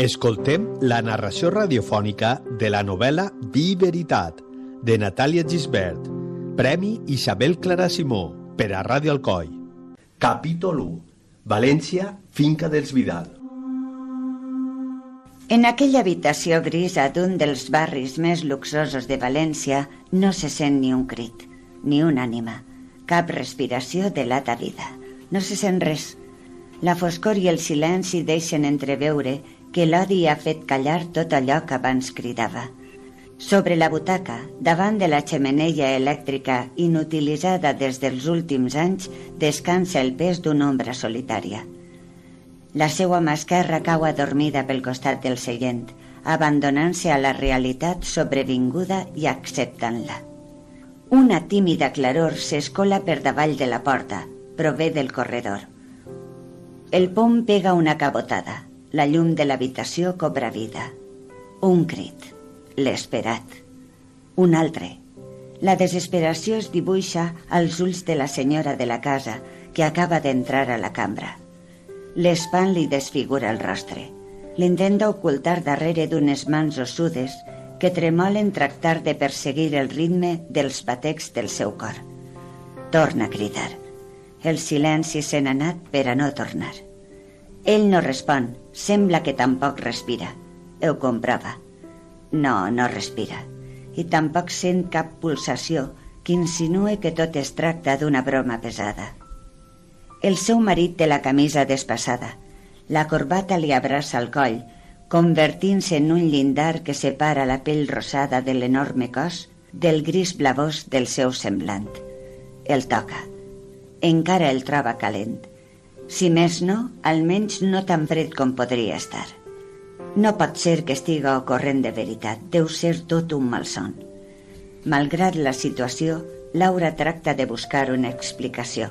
Escoltem la narració radiofònica de la novel·la Vi i Veritat, de Natàlia Gisbert, Premi Isabel Clara Simó, per a Ràdio Alcoi. Capítol 1. València, finca dels Vidal. En aquella habitació grisa d'un dels barris més luxosos de València no se sent ni un crit, ni una ànima. Cap respiració delata vida. No se sent res. La foscor i el silenci deixen entreveure que l'odi ha fet callar tot allò que abans cridava. Sobre la butaca, davant de la xemeneia elèctrica inutilitzada des dels últims anys, descansa el pes d'una ombra solitària. La seua mà esquerra cau adormida pel costat del seient, abandonant-se a la realitat sobrevinguda i acceptant-la. Una tímida claror s'escola per davall de la porta, prové del corredor. El pom pega una cabotada. La llum de l'habitació cobra vida. Un crit. L'esperat. Un altre. La desesperació es dibuixa als ulls de la senyora de la casa que acaba d'entrar a la cambra. L'espant li desfigura el rostre. L'intenta ocultar darrere d'unes mans ossudes que tremolen tractar de perseguir el ritme dels batecs del seu cor. Torna a cridar. El silenci se n'ha anat per a no tornar. Ell no respon, sembla que tampoc respira. Ho comprova. No respira. I tampoc sent cap pulsació que insinue que tot es tracta d'una broma pesada. El seu marit té la camisa despassada. La corbata li abraça el coll, convertint-se en un llindar que separa la pell rosada de l'enorme cos del gris blavós del seu semblant. El toca. Encara el troba calent. Si més no, almenys no tan fred com podria estar. No pot ser que estiga ocorrent de veritat, deu ser tot un malson. Malgrat la situació, Laura tracta de buscar una explicació.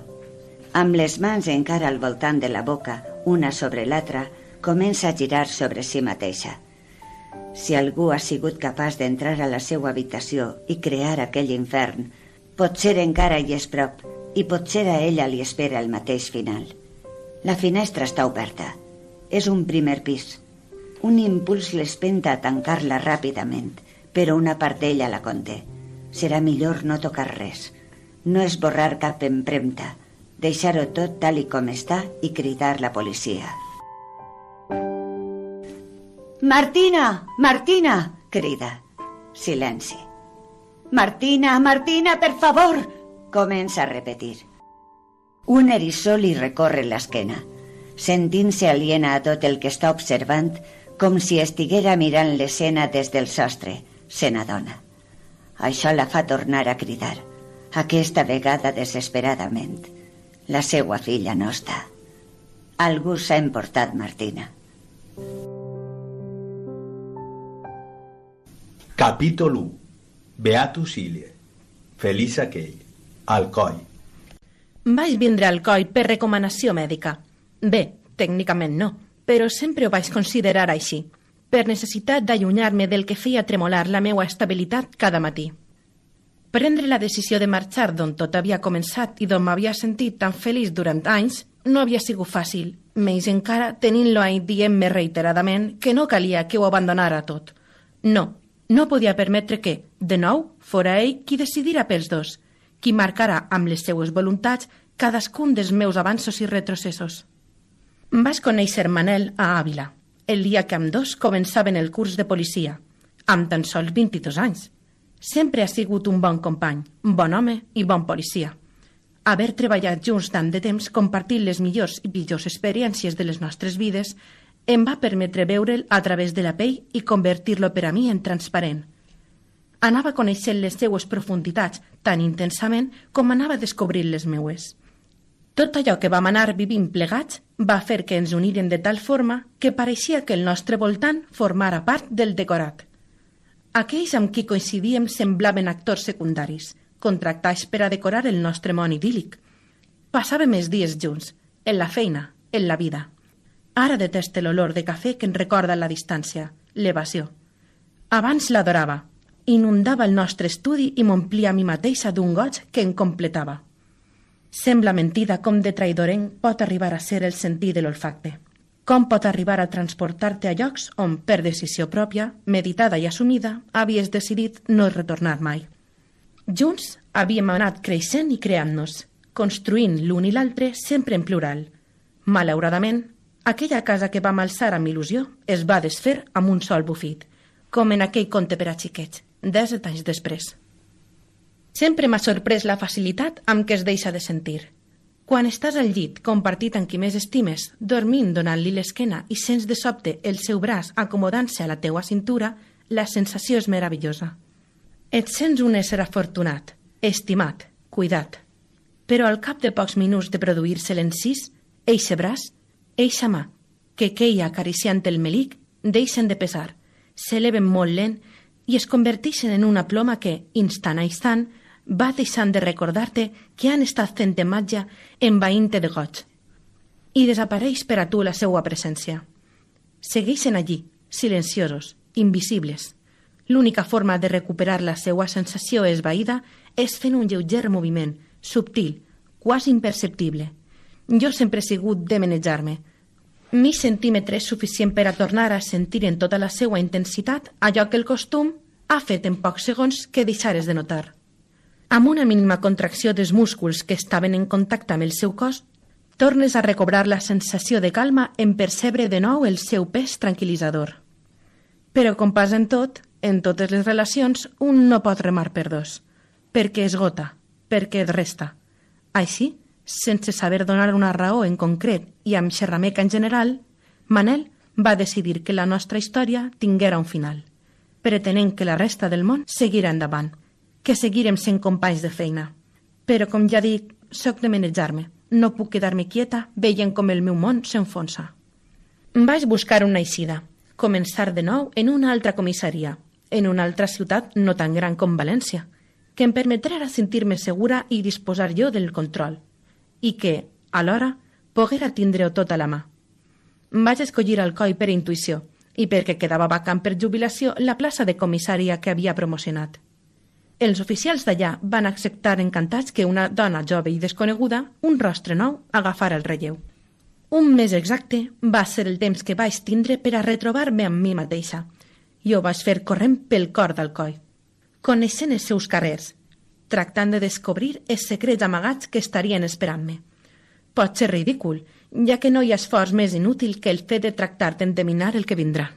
Amb les mans encara al voltant de la boca, una sobre l'altra, comença a girar sobre si mateixa. Si algú ha sigut capaç d'entrar a la seva habitació i crear aquell infern, potser encara hi és prop i potser a ella li espera el mateix final. La finestra està oberta. És un primer pis. Un impuls l'espenta a tancar-la ràpidament, però una part d'ella la conté. Serà millor no tocar res, no esborrar cap empremta, deixar-ho tot tal i com està i cridar la policia. «Martina! Martina!», crida. Silenci. «Martina! Martina, per favor!», comença a repetir. Un eriçó li recorre l'esquena, sentint-se aliena a tot el que està observant, com si estiguera mirant l'escena des del sostre, se n'adona. Això la fa tornar a cridar, aquesta vegada desesperadament. La seua filla no està. Algú s'ha emportat Martina. Capítol 1. Beatus Ille. Feliç aquell. Alcoi. Vaig vindre al Alcoi per recomanació mèdica. Bé, tècnicament no, però sempre ho vaig considerar així, per necessitat d'allunyar-me del que feia tremolar la meua estabilitat cada matí. Prendre la decisió de marxar d'on tot havia començat i d'on m'havia sentit tan feliç durant anys no havia sigut fàcil, menys encara tenint-lo ahí dient-me reiteradament que no calia que ho abandonara tot. No podia permetre que, de nou, fora ell qui decidira pels dos, qui marcara amb les seues voluntats cadascun dels meus avanços i retrocessos. Vaig conèixer Manel a Àvila, el dia que ambdós començaven el curs de policia, amb tan sols 22 anys. Sempre ha sigut un bon company, bon home i bon policia. Haver treballat junts tant de temps compartint les millors i pitjors experiències de les nostres vides em va permetre veure'l a través de la pell i convertir-lo per a mi en transparent. Anava coneixent les seues profunditats tan intensament com anava descobrint les meues. Tot allò que vam anar vivint plegats va fer que ens uniren de tal forma que pareixia que el nostre voltant formara part del decorat. Aquells amb qui coincidíem semblaven actors secundaris, contractats per a decorar el nostre món idíl·lic. Passàvem els dies junts, en la feina, en la vida. Ara deteste l'olor de cafè que ens recorda la distància, l'evasió. Abans l'adorava. Inundava el nostre estudi i m'omplia a mi mateixa d'un goig que em completava. Sembla mentida com de traidorenc pot arribar a ser el sentir de l'olfacte. Com pot arribar a transportar-te a llocs on, per decisió pròpia, meditada i assumida, havies decidit no retornar mai? Junts havíem anat creixent i creant-nos, construint l'un i l'altre sempre en plural. Malauradament, aquella casa que vam alçar amb il·lusió es va desfer amb un sol bufit, com en aquell conte per a xiquets, 17 anys després. Sempre m'ha sorprès la facilitat amb què es deixa de sentir. Quan estàs al llit, compartit amb qui més estimes, dormint donant-li l'esquena i sents de sobte el seu braç acomodant-se a la teua cintura, la sensació és meravellosa. Et sents un ésser afortunat, estimat, cuidat. Però al cap de pocs minuts de produir-se l'encís, eixe braç, eixa mà, que queia acariciant el melic, deixen de pesar, s'eleven molt lent i es converteixen en una ploma que, instant a instant, va deixant de recordar-te que han estat fent imatge envaint-te de goig. I desapareix per a tu la seua presència. Segueixen allí, silenciosos, invisibles. L'única forma de recuperar la seua sensació esvaïda és fent un lleuger moviment, subtil, quasi imperceptible. Jo sempre he sigut de manejar-me. Mi centímetre és suficient per a tornar a sentir en tota la seua intensitat allò que el costum ha fet en pocs segons que deixares de notar. Amb una mínima contracció dels músculs que estaven en contacte amb el seu cos, tornes a recobrar la sensació de calma en percebre de nou el seu pes tranquil·litzador. Però com passa en tot, en totes les relacions, un no pot remar per dos, perquè esgota, perquè et resta. Així, sense saber donar una raó en concret i amb xerrameca en general, Manel va decidir que la nostra història tinguera un final, pretenent que la resta del món seguirà endavant, que seguirem sent companys de feina. Però, com ja dic, soc de manejar-me. No puc quedar-me quieta veient com el meu món s'enfonsa. Vaig buscar una eixida, començar de nou en una altra comissaria, en una altra ciutat no tan gran com València, que em permetrà sentir-me segura i disposar jo del control, i que, alhora, poguera tindre-ho tot a la mà. Vaig escollir Alcoi per intuïció i perquè quedava vacant per jubilació la plaça de comissària que havia promocionat. Els oficials d'allà van acceptar encantats que una dona jove i desconeguda, un rostre nou, agafara el relleu. Un mes exacte va ser el temps que vaig tindre per a retrobar-me amb mi mateixa. I ho vaig fer corrent pel cor d'Alcoi, coneixent els seus carrers, tractant de descobrir els secrets amagats que estarien esperant-me. Pot ser ridícul, ja que no hi ha esforç més inútil que el fet de tractar d'endevinar el que vindrà.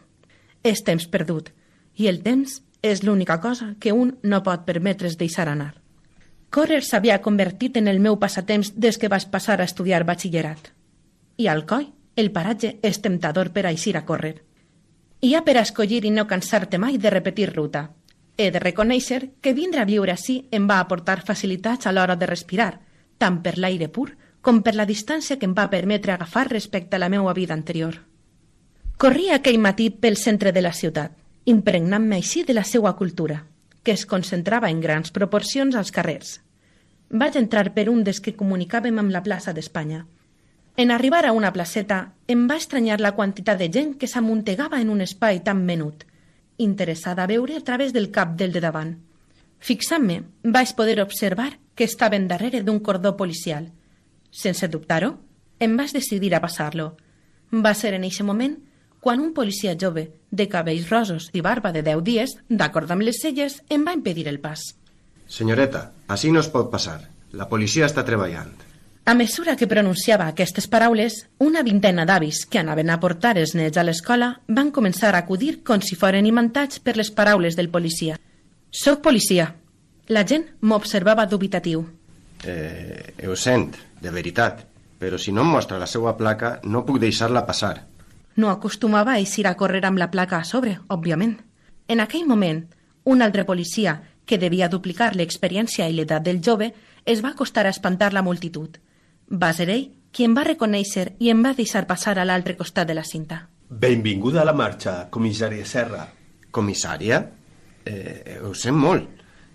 És temps perdut, i el temps és l'única cosa que un no pot permetre's deixar anar. Córrer s'havia convertit en el meu passatemps des que vaig passar a estudiar batxillerat. I a Alcoi, el paratge és temptador per a eixir a córrer. Hi ha per a escollir i no cansar-te mai de repetir ruta. He de reconèixer que vindre a viure ací em va aportar facilitats a l'hora de respirar, tant per l'aire pur com per la distància que em va permetre agafar respecte a la meva vida anterior. Corria aquell matí pel centre de la ciutat, impregnant-me així de la seua cultura, que es concentrava en grans proporcions als carrers. Vaig entrar per un des que comunicàvem amb la plaça d'Espanya. En arribar a una placeta, em va estranyar la quantitat de gent que s'amuntegava en un espai tan menut, interessada a veure a través del cap del de davant. Fixant-me, vaig poder observar que estaven darrere d'un cordó policial. Sense dubtar-ho, em vaig decidir a passar-lo. Va ser en eixe moment quan un policia jove, de cabells rosos i barba de 10 dies, d'acord amb les celles, em va impedir el pas. Senyoreta, així no es pot passar. La policia està treballant. A mesura que pronunciava aquestes paraules, una vintena d'avis que anaven a portar els nets a l'escola van començar a acudir com si foren imantats per les paraules del policia. «Soc policia». La gent m'observava dubitatiu. Ho sent, de veritat, però si no em mostra la seva placa, no puc deixar-la passar. No acostumava a eixir a córrer amb la placa a sobre, òbviament. En aquell moment, un altre policia, que devia duplicar l'experiència i l'edat del jove, es va acostar a espantar la multitud. Va ser ell qui em va reconèixer i em va deixar passar a l'altre costat de la cinta. Benvinguda a la marxa, comissària Serra. Comissària? Ho sent molt.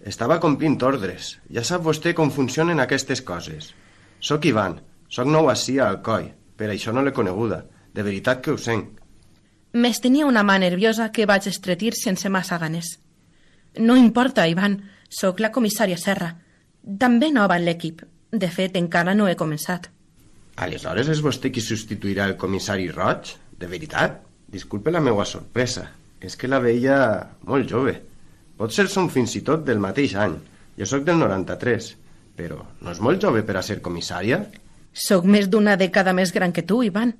Estava complint ordres. Ja sap vostè com funcionen aquestes coses. Soc Ivan, soc nou ací a Alcoi, per això no l'he coneguda. De veritat que ho sent. M'estenia una mà nerviosa que vaig estretir sense massa ganes. No importa, Ivan, sóc la comissària Serra. També nova en l'equip. De fet, encara no he començat. Aleshores és vostè qui substituirà el comissari Roig? De veritat? Disculpe la meua sorpresa. És que la veia molt jove. Potser som fins i tot del mateix any. Jo sóc del 93, però no és molt jove per a ser comissària? Sóc més d'una dècada més gran que tu, Ivan.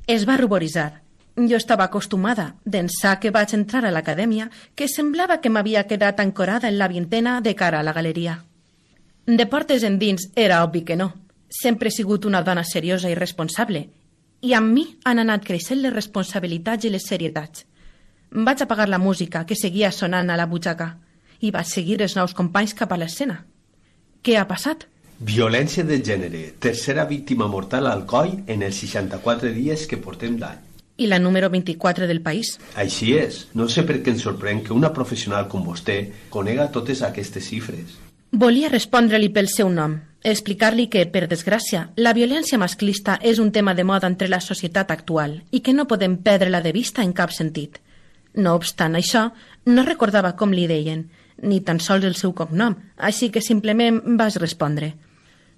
Es va ruboritzar. Jo estava acostumada, d'ençà que vaig entrar a l'acadèmia, que semblava que m'havia quedat ancorada en la vintena de cara a la galeria. De portes endins era obvi que no. Sempre he sigut una dona seriosa i responsable, i amb mi han anat creixent les responsabilitats i les serietats. Vaig apagar la música que seguia sonant a la butxaca i vaig seguir els nous companys cap a l'escena. Què ha passat? Violència de gènere, tercera víctima mortal al coll en els 64 dies que portem d'any. I la número 24 del país. Així és. No sé per què em sorprèn que una professional com vostè conega totes aquestes xifres. Volia respondre-li pel seu nom, explicar-li que, per desgràcia, la violència masclista és un tema de moda entre la societat actual i que no podem perdre-la de vista en cap sentit. No obstant això, no recordava com li deien, ni tan sols el seu cognom, així que simplement vaig respondre.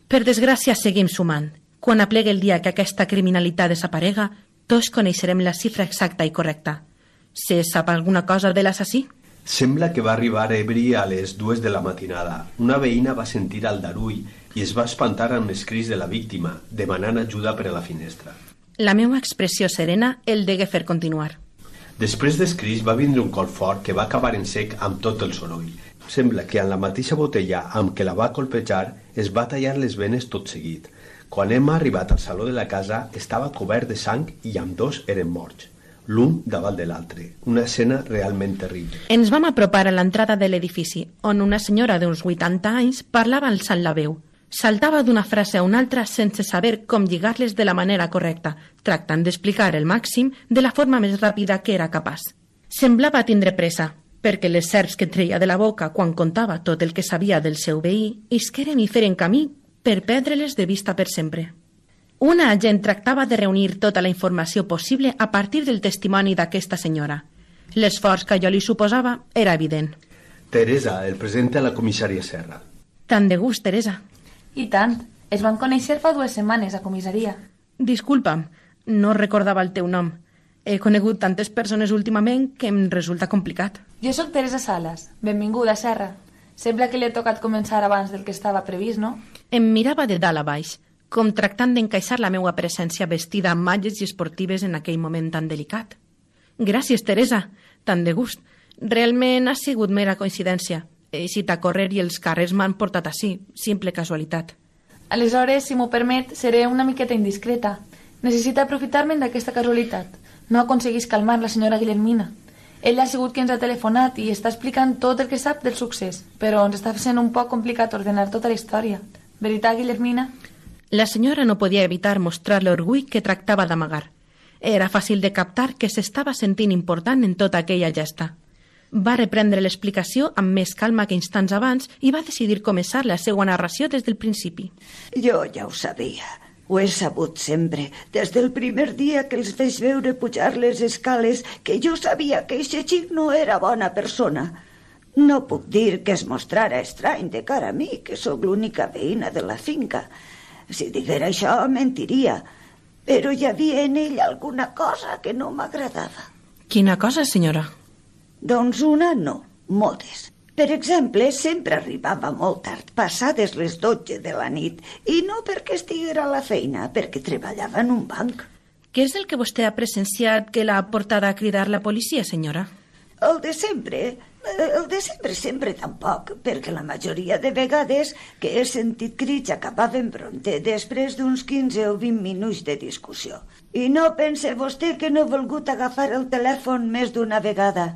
Per desgràcia seguim sumant. Quan aplegui el dia que aquesta criminalitat desaparega, tots coneixerem la xifra exacta i correcta. Se sap alguna cosa de l'assassí? Sembla que va arribar ebri a les 2 de la matinada. Una veïna va sentir aldarull i es va espantar amb els crits de la víctima, demanant ajuda per a la finestra. La meva expressió serena el degué fer continuar. Després dels crits va vindre un cop fort que va acabar en sec amb tot el soroll. Sembla que en la mateixa botella amb què la va colpejar es va tallar les venes tot seguit. Quan hem arribat al saló de la casa estava cobert de sang i ambdós eren morts, l'un davant de l'altre. Una escena realment terrible. Ens vam apropar a l'entrada de l'edifici, on una senyora d'uns 80 anys parlava alçant la veu. Saltava d'una frase a una altra sense saber com lligar-les de la manera correcta, tractant d'explicar el màxim de la forma més ràpida que era capaç. Semblava tindre pressa, perquè les serps que treia de la boca quan contava tot el que sabia del seu veí isqueren i feren camí per perdre-les de vista per sempre. Una agent tractava de reunir tota la informació possible a partir del testimoni d'aquesta senyora. L'esforç que jo li suposava era evident. Teresa, el presenta a la comissària Serra. Tant de gust, Teresa. I tant. Es van conèixer fa 2 setmanes a comissaria. Disculpa'm, no recordava el teu nom. He conegut tantes persones últimament que em resulta complicat. Jo sóc Teresa Salas. Benvinguda, Serra. Sembla que li ha tocat començar abans del que estava previst, no? Em mirava de dalt a baix, com tractant d'encaixar la meua presència vestida amb malles i esportives en aquell moment tan delicat. Gràcies, Teresa. Tant de gust. Realment ha sigut mera coincidència. He eixit a córrer i els carrers m'han portat ací. Simple casualitat. Aleshores, si m'ho permet, seré una miqueta indiscreta. Necessita aprofitar-me d'aquesta casualitat. No aconseguís calmar la senyora Guillermina. Ella ha sigut qui ens ha telefonat i està explicant tot el que sap del succés, però ens està sent un poc complicat ordenar tota la història. Veritat, Guillermina? La senyora no podia evitar mostrar l'orgull que tractava d'amagar. Era fàcil de captar que s'estava sentint important en tota aquella gesta. Va reprendre l'explicació amb més calma que instants abans i va decidir començar la seva narració des del principi. Jo ja ho sabia. Ho he sabut sempre, des del primer dia que els vaig veure pujar les escales, que jo sabia que eixe xic no era bona persona. No puc dir que es mostrara estrany de cara a mi, que sóc l'única veïna de la finca. Si diguera això, mentiria. Però hi havia en ell alguna cosa que no m'agradava. Quina cosa, senyora? Doncs una no, moltes. Per exemple, sempre arribava molt tard, passades les 12 de la nit, i no perquè estiguera a la feina, perquè treballava en un banc. Què és el que vostè ha presenciat que l'ha portat a cridar la policia, senyora? El de sempre tampoc, perquè la majoria de vegades que he sentit crits acabaven prompte, després d'uns 15 o 20 minuts de discussió. I no pense vostè que no he volgut agafar el telèfon més d'una vegada,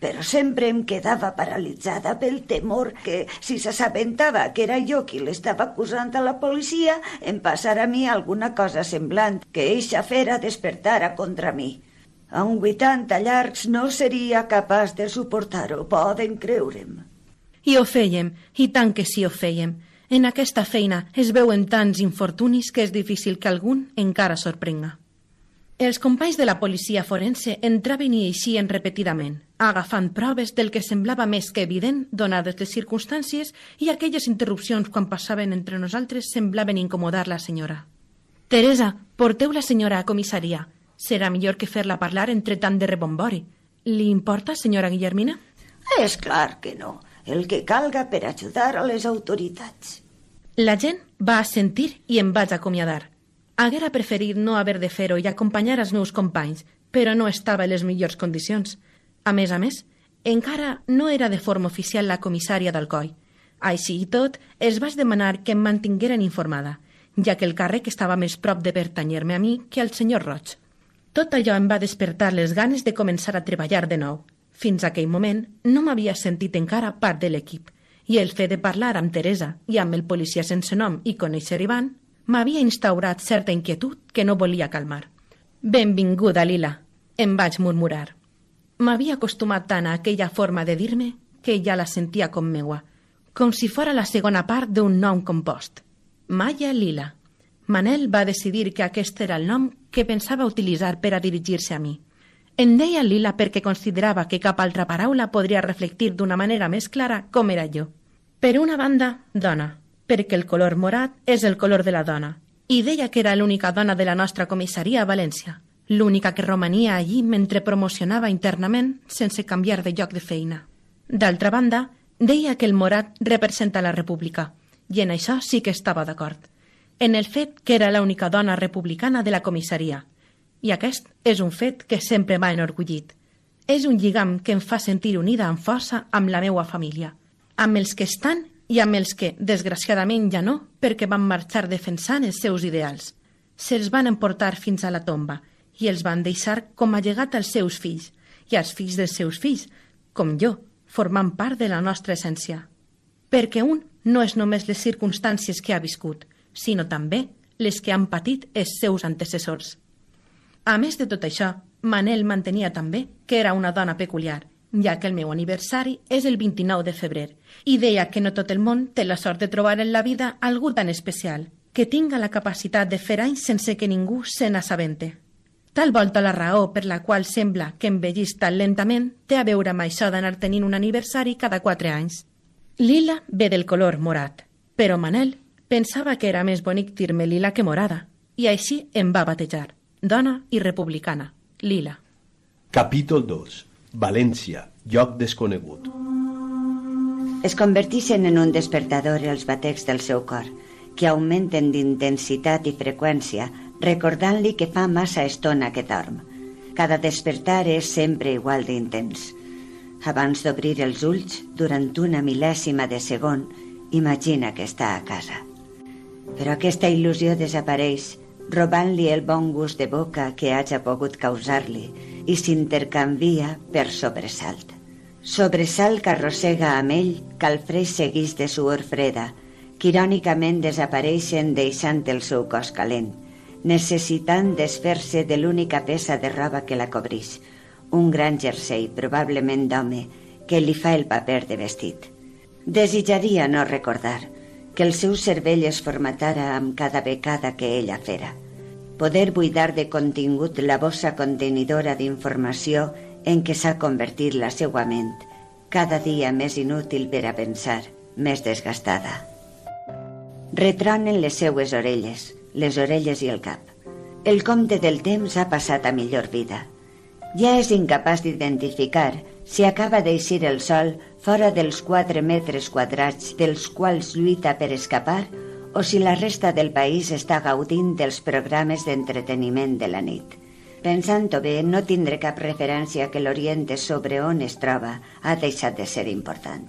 Però sempre em quedava paralitzada pel temor que, si s'assabentava que era jo qui l'estava acusant a la policia, em passara a mi alguna cosa semblant, que eixa fera despertara contra mi. Amb 80 llargs no seria capaç de suportar-ho, poden creure'm. I ho fèiem, i tant que sí ho fèiem. En aquesta feina es veuen tants infortunis que és difícil que algun encara sorprenga. Els companys de la policia forense entraven i eixien repetidament, agafant proves del que semblava més que evident, donades les circumstàncies, i aquelles interrupcions quan passaven entre nosaltres semblaven incomodar la senyora. Teresa, porteu la senyora a comissaria. Serà millor que fer-la parlar entre tant de rebombori. Li importa, senyora Guillermina? És clar que no. El que calga per ajudar a les autoritats. La gent va assentir i em vaig acomiadar. Haguera preferit no haver de fer-ho i acompanyar els meus companys, però no estava en les millors condicions. A més, encara no era de forma oficial la comissària d'Alcoi. Així i tot, els vaig demanar que em mantingueren informada, ja que el càrrec estava més prop de pertanyar-me a mi que al senyor Roig. Tot allò em va despertar les ganes de començar a treballar de nou. Fins a aquell moment no m'havia sentit encara part de l'equip, i el fet de parlar amb Teresa i amb el policia sense nom i conèixer Ivan m'havia instaurat certa inquietud que no volia calmar. «Benvinguda, Lila», em vaig murmurar. M'havia acostumat tant a aquella forma de dir-me que ja la sentia com meua, com si fora la segona part d'un nom compost. Maya Lila. Manel va decidir que aquest era el nom que pensava utilitzar per a dirigir-se a mi. Em deia Lila perquè considerava que cap altra paraula podria reflectir d'una manera més clara com era jo. Per una banda, dona, perquè el color morat és el color de la dona, i deia que era l'única dona de la nostra comissaria a València, l'única que romania allí mentre promocionava internament sense canviar de lloc de feina. D'altra banda, deia que el morat representa la república, i en això sí que estava d'acord, en el fet que era l'única dona republicana de la comissaria, i aquest és un fet que sempre m'ha enorgullit. És un lligam que em fa sentir unida amb força amb la meua família, amb els que estan i amb els que, desgraciadament, ja no, perquè van marxar defensant els seus ideals. Se'ls van emportar fins a la tomba i els van deixar com a llegat als seus fills i als fills dels seus fills, com jo, formant part de la nostra essència. Perquè un no és només les circumstàncies que ha viscut, sinó també les que han patit els seus antecessors. A més de tot això, Manel mantenia també que era una dona peculiar, ja que el meu aniversari és el 29 de febrer, i deia que no tot el món té la sort de trobar en la vida algú tan especial, que tinga la capacitat de fer anys sense que ningú se n'assabente. Tal volta la raó per la qual sembla que envellís tan lentament té a veure amb això d'anar tenint un aniversari cada 4 anys. Lila ve del color morat, però Manel pensava que era més bonic dir-me Lila que morada, i així em va batejar. Dona i republicana, Lila. Capítol 2. València, lloc desconegut. Es converteixen en un despertador els batecs del seu cor, que augmenten d'intensitat i freqüència, recordant-li que fa massa estona que dorm. Cada despertar és sempre igual d'intens. Abans d'obrir els ulls, durant una mil·lèsima de segon, imagina que està a casa. Però aquesta il·lusió desapareix, robant-li el bon gust de boca que haja pogut causar-li i s'intercanvia per sobresalt. Sobresalt que arrossega amb ell calfreix seguits de suor freda, que irònicament desapareixen deixant el seu cos calent, necessitant desfer-se de l'única peça de roba que la cobreix, un gran jersei, probablement d'home, que li fa el paper de vestit. Desitjaria no recordar que el seu cervell es formatara amb cada becada que ella fera. Poder buidar de contingut la bossa contenidora d'informació en què s'ha convertit la seua ment, cada dia més inútil per a pensar, més desgastada. Retronen les seues orelles i el cap. El compte del temps ha passat a millor vida. Ja és incapaç d'identificar si acaba d'eixir el sol fora dels 4 metres quadrats dels quals lluita per escapar o si la resta del país està gaudint dels programes d'entreteniment de la nit. Pensant-ho bé, no tindré cap referència que l'oriente sobre on es troba ha deixat de ser important.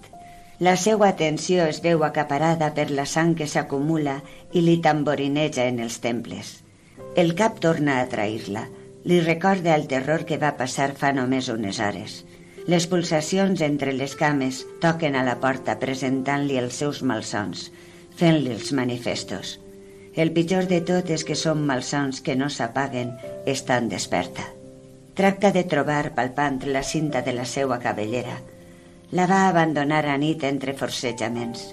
La seva atenció es veu acaparada per la sang que s'acumula i li tamborineja en els temples. El cap torna a trair-la. Li recorda el terror que va passar fa només unes hores. Les pulsacions entre les cames toquen a la porta presentant-li els seus malsons, fent-li els manifestos. El pitjor de tot és que són malsons que no s'apaguen estant desperta. Tracta de trobar palpant la cinta de la seua cabellera. La va abandonar a nit entre forcejaments.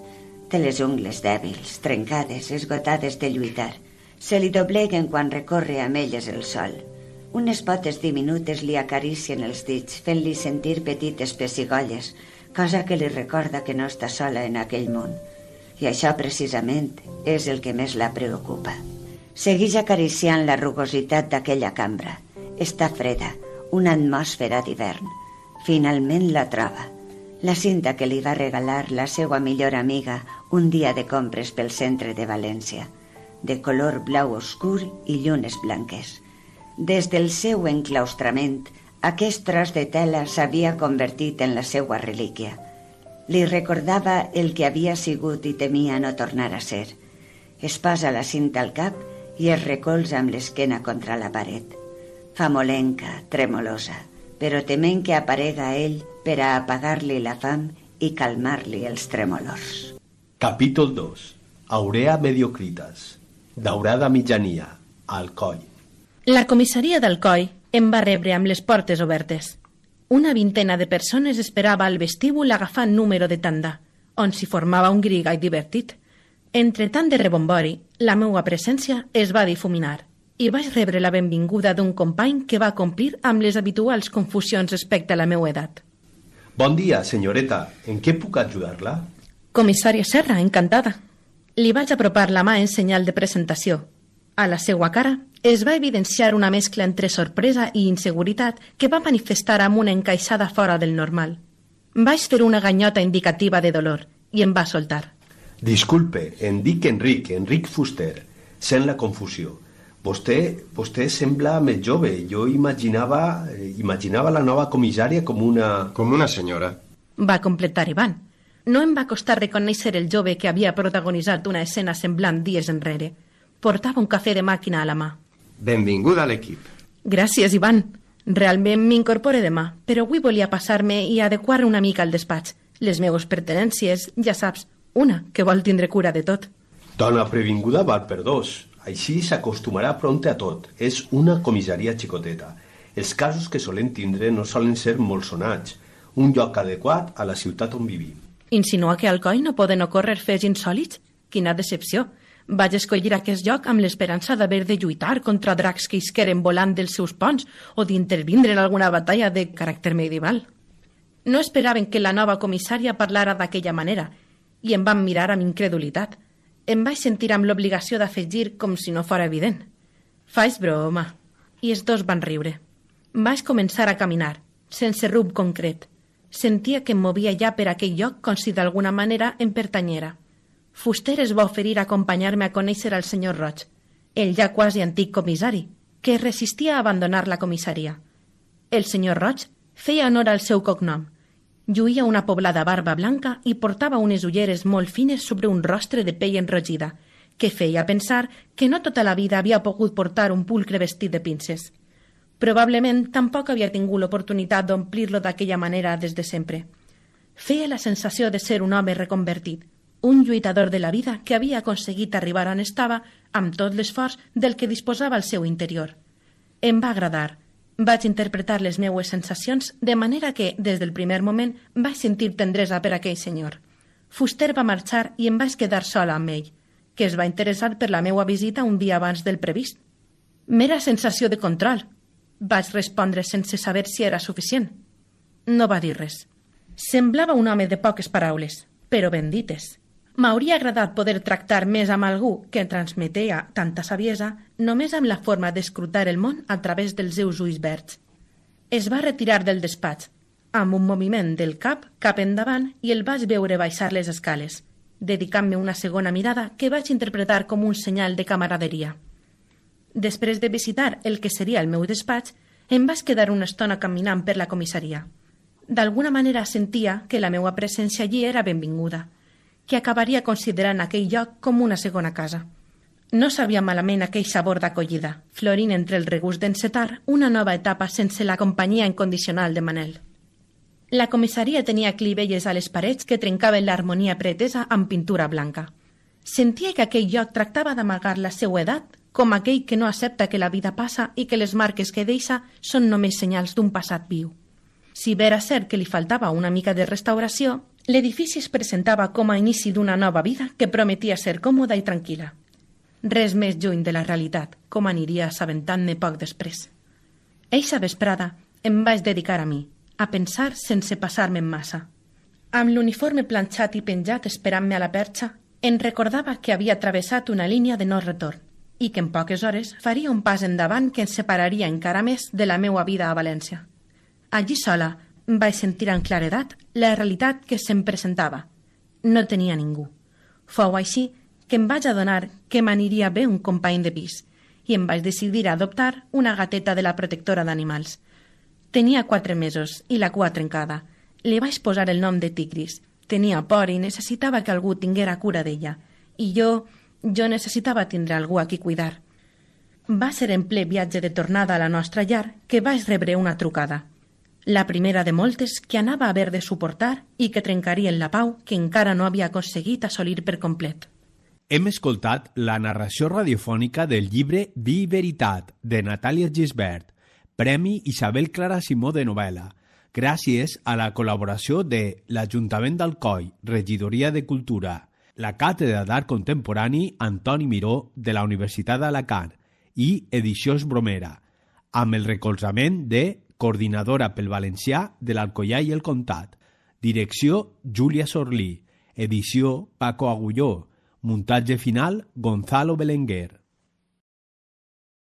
Té les ungles dèbils, trencades, esgotades de lluitar. Se li dobleguen quan recorre amb elles el sol. Unes potes diminutes li acaricien els dits, fent-li sentir petites pessigolles, cosa que li recorda que no està sola en aquell món. I això, precisament, és el que més la preocupa. Segueix acariciant la rugositat d'aquella cambra. Està freda, una atmosfera d'hivern. Finalment la troba. La cinta que li va regalar la seva millor amiga un dia de compres pel centre de València, de color blau oscur i llunes blanques. Des del seu enclaustrament, aquest tros de tela s'havia convertit en la seva relíquia. Li recordava el que havia sigut i temia no tornar a ser. Es posa la cinta al cap i es recolza amb l'esquena contra la paret. Famolenca, tremolosa, però tement que aparega ell per a apagar-li la fam i calmar-li els tremolors. Capítol 2. Aurea mediocritas. Daurada mitjania. Alcoi. La comissaria d'Alcoi em va rebre amb les portes obertes. Una vintena de persones esperava al vestíbul agafant número de tanda, on s'hi formava un grigall divertit. Entre tant de rebombori, la meua presència es va difuminar i vaig rebre la benvinguda d'un company que va complir amb les habituals confusions respecte a la meua edat. Bon dia, senyoreta. En què puc ajudar-la? Comissària Serra, encantada. Li vaig apropar la mà en senyal de presentació. A la seua cara es va evidenciar una mescla entre sorpresa i inseguretat que va manifestar amb una encaixada fora del normal. Vaig fer una ganyota indicativa de dolor i em va soltar. Disculpe, em dic Enric Fuster. Sent la confusió. Vostè sembla més jove. Jo imaginava la nova comissària com una... Com una senyora. Va completar Ivan. No em va costar reconèixer el jove que havia protagonitzat una escena semblant dies enrere. Portava un cafè de màquina a la mà. Benvinguda a l'equip. Gràcies, Ivan. Realment m'incorpore demà, però avui volia passar-me i adequar una mica al despatx. Les meves pertenències, ja saps, una que vol tindre cura de tot. Dona previnguda val per dos. Així s'acostumarà prompte a tot. És una comissaria xicoteta. Els casos que solen tindre no solen ser molt sonats. Un lloc adequat a la ciutat on vivim. Insinua que a Alcoi no poden ocórrer fets insòlits? Quina decepció. Vaig escollir aquest lloc amb l'esperança d'haver de lluitar contra dracs que isqueren volant dels seus ponts o d'intervindre en alguna batalla de caràcter medieval. No esperaven que la nova comissària parlara d'aquella manera i em van mirar amb incredulitat. Em vaig sentir amb l'obligació d'afegir com si no fora evident. Faig broma. I els dos van riure. Vaig començar a caminar, sense rumb concret. Sentia que em movia ja per aquell lloc com si d'alguna manera em pertanyera. Fuster es va oferir a acompanyar-me a conèixer el senyor Roig, el ja quasi antic comissari, que es resistia a abandonar la comissaria. El senyor Roig feia honor al seu cognom. Lluïa una poblada barba blanca i portava unes ulleres molt fines sobre un rostre de pell enrogida, que feia pensar que no tota la vida havia pogut portar un pulcre vestit de pinces. Probablement tampoc havia tingut l'oportunitat d'omplir-lo d'aquella manera des de sempre. Feia la sensació de ser un home reconvertit, un lluitador de la vida que havia aconseguit arribar on estava amb tot l'esforç del que disposava al seu interior. Em va agradar. Vaig interpretar les meues sensacions de manera que, des del primer moment, vaig sentir tendresa per aquell senyor. Fuster va marxar i em vaig quedar sola amb ell, que es va interessar per la meua visita un dia abans del previst. Mera sensació de control, vaig respondre sense saber si era suficient. No va dir res. Semblava un home de poques paraules, però ben dites. M'hauria agradat poder tractar més amb algú que transmetia tanta saviesa només amb la forma d'escrutar el món a través dels seus ulls verds. Es va retirar del despatx, amb un moviment del cap endavant i el vaig veure baixar les escales, dedicant-me una segona mirada que vaig interpretar com un senyal de camaraderia. Després de visitar el que seria el meu despatx, em vaig quedar una estona caminant per la comissaria. D'alguna manera sentia que la meva presència allí era benvinguda, que acabaria considerant aquell lloc com una segona casa. No sabia malament aquell sabor d'acollida, florint entre el regust d'encetar una nova etapa sense la companyia incondicional de Manel. La comissaria tenia clivelles a les parets que trencaven l'harmonia pretesa amb pintura blanca. Sentia que aquell lloc tractava d'amagar la seva edat com aquell que no accepta que la vida passa i que les marques que deixa són només senyals d'un passat viu. Si bé era cert que li faltava una mica de restauració, l'edifici es presentava com a inici d'una nova vida que prometia ser còmoda i tranquil·la. Res més lluny de la realitat, com aniria assabentant-ne poc després. Eixa vesprada em vaig dedicar a mi, a pensar sense passar-me en massa. Amb l'uniforme planxat i penjat esperant-me a la perxa, em recordava que havia travessat una línia de no retorn i que en poques hores faria un pas endavant que ens separaria encara més de la meua vida a València. Allí sola vaig sentir en claredat la realitat que se'm presentava. No tenia ningú. Fou així que em vaig adonar que m'aniria bé un company de pis i em vaig decidir a adoptar una gateta de la protectora d'animals. Tenia 4 mesos i la cua trencada. Li vaig posar el nom de Tigris. Tenia por i necessitava que algú tinguera cura d'ella. I jo necessitava tindre algú a qui cuidar. Va ser en ple viatge de tornada a la nostra llar que vaig rebre una trucada. La primera de moltes que anava a haver de suportar i que trencarien la pau que encara no havia aconseguit assolir per complet. Hem escoltat la narració radiofònica del llibre Vi Veritat, de Natàlia Gisbert, Premi Isabel Clara Simó de novel·la, gràcies a la col·laboració de l'Ajuntament d'Alcoi, Regidoria de Cultura, la Càtedra d'Art Contemporani Antoni Miró de la Universitat d'Alacant i Edicions Bromera, amb el recolzament de Coordinadora pel Valencià de l'Alcoià i el Comtat, direcció Júlia Sorlí, edició Paco Agulló, muntatge final Gonzalo Belenguer.